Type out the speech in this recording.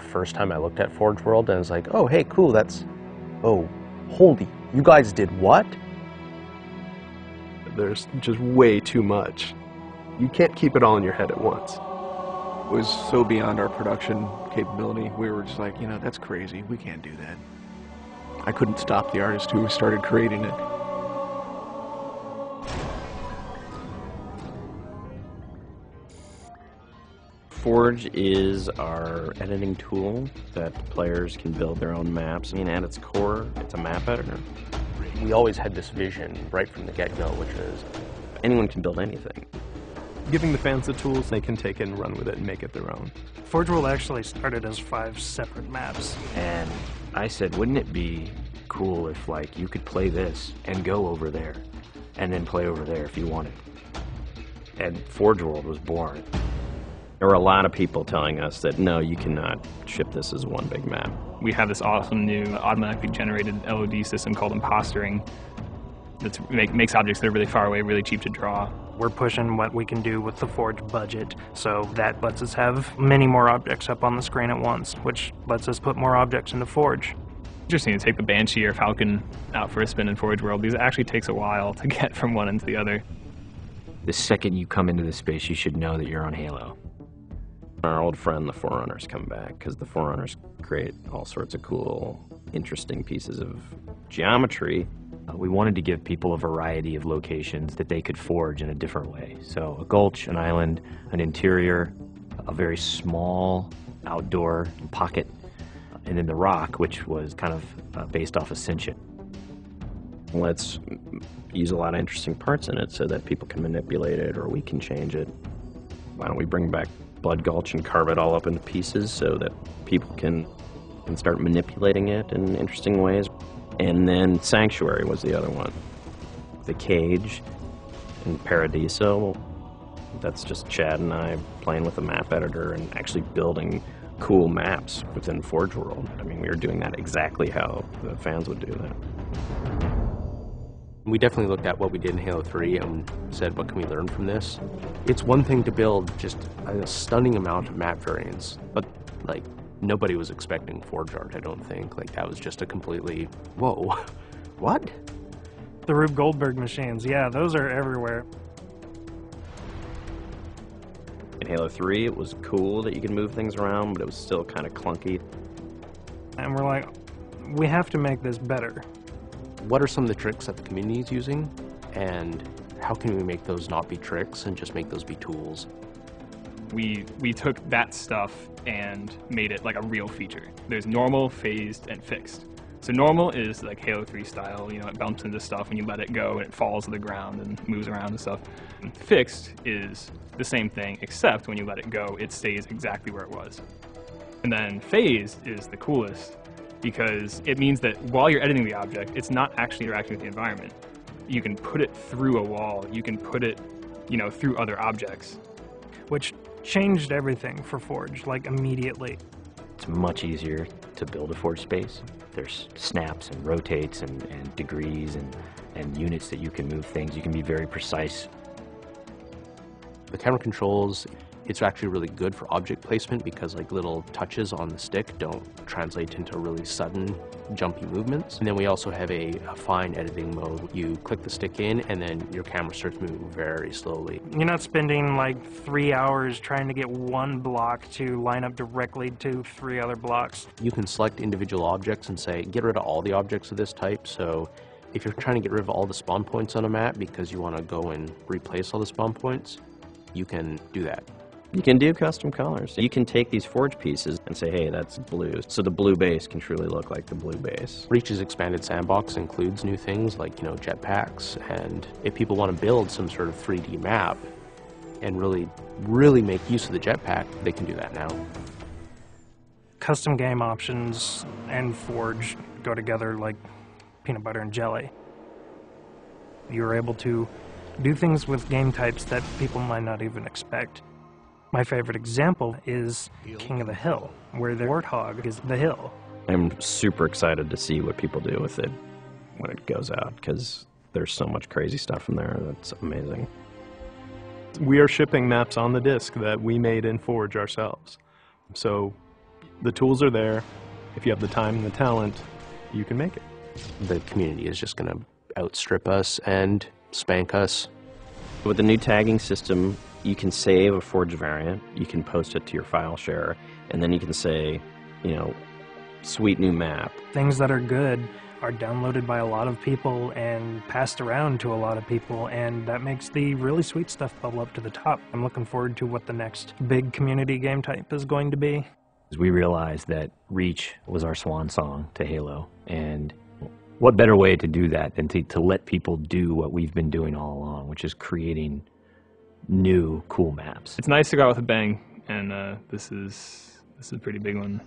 first time I looked at Forge World, and I was like, oh, hey, cool, that's... Oh, holy, you guys did what? There's just way too much. You can't keep it all in your head at once. It was so beyond our production capability. We were just like, you know, that's crazy. We can't do that. I couldn't stop the artist who started creating it. Forge is our editing tool that players can build their own maps. I mean, at its core, it's a map editor. We always had this vision right from the get-go, which is anyone can build anything. Giving the fans the tools, they can take it and run with it and make it their own. Forge World actually started as 5 separate maps. And I said, wouldn't it be cool if, like, you could play this and go over there and then play over there if you wanted? And Forge World was born. There were a lot of people telling us that, no, you cannot ship this as one big map. We have this awesome new automatically generated LOD system called impostering that makes objects that are really far away really cheap to draw. We're pushing what we can do with the Forge budget, so that lets us have many more objects up on the screen at once, which lets us put more objects into Forge. Interesting to take the Banshee or Falcon out for a spin in Forge World, because it actually takes a while to get from one end to the other. The second you come into this space, you should know that you're on Halo. Our old friend, the Forerunners, come back, because the Forerunners create all sorts of cool, interesting pieces of geometry. We wanted to give people a variety of locations that they could forge in a different way. So a gulch, an island, an interior, a very small outdoor pocket, and then the rock, which was kind of based off Ascension. Let's use a lot of interesting parts in it so that people can manipulate it or we can change it. Why don't we bring back Blood Gulch and carve it all up into pieces so that people can start manipulating it in interesting ways. And then Sanctuary was the other one. The Cage and Paradiso, that's just Chad and I playing with a map editor and actually building cool maps within Forge World. I mean, we were doing that exactly how the fans would do that. we definitely looked at what we did in Halo 3 and said, what can we learn from this? It's one thing to build just a stunning amount of map variants, but like nobody was expecting Forge art, I don't think. Like that was just a completely, whoa, what? The Rube Goldberg machines, yeah, those are everywhere. In Halo 3, it was cool that you could move things around, but it was still kind of clunky. And we're like, we have to make this better. What are some of the tricks that the community is using, and how can we make those not be tricks and just make those be tools? We took that stuff and made it like a real feature. There's normal, phased, and fixed. So normal is like Halo 3 style, you know, it bumps into stuff and you let it go and it falls to the ground and moves around and stuff. And fixed is the same thing, except when you let it go, it stays exactly where it was. And then phased is the coolest because it means that while you're editing the object, it's not actually interacting with the environment. You can put it through a wall, you can put it, you know, through other objects. Which changed everything for Forge, like immediately. It's much easier to build a Forge space. There's snaps and rotates and degrees and units that you can move things. You can be very precise. The camera controls, it's actually really good for object placement because like little touches on the stick don't translate into really sudden jumpy movements. And then we also have a fine editing mode. You click the stick in and then your camera starts moving very slowly. You're not spending like 3 hours trying to get one block to line up directly to 3 other blocks. You can select individual objects and say, get rid of all the objects of this type. So if you're trying to get rid of all the spawn points on a map because you want to go and replace all the spawn points, you can do that. You can do custom colors. You can take these Forge pieces and say, hey, that's blue. So the blue base can truly look like the blue base. Reach's expanded sandbox includes new things like, you know, jetpacks. And if people want to build some sort of 3D map and really make use of the jetpack, they can do that now. Custom game options and Forge go together like peanut butter and jelly. You're able to do things with game types that people might not even expect. My favorite example is King of the Hill, where the warthog is the hill. I'm super excited to see what people do with it when it goes out, because there's so much crazy stuff in there that's amazing. We are shipping maps on the disc that we made in Forge ourselves. So The tools are there. If you have the time and the talent, you can make it. The community is just going to outstrip us and spank us. With the new tagging system, you can save a forged variant, you can post it to your file share, and then you can say, you know, sweet new map. Things that are good are downloaded by a lot of people and passed around to a lot of people, and that makes the really sweet stuff bubble up to the top. I'm looking forward to what the next big community game type is going to be. We realized that Reach was our swan song to Halo, and what better way to do that than to let people do what we've been doing all along, which is creating new cool maps. It's nice to go out with a bang, and this is a pretty big one.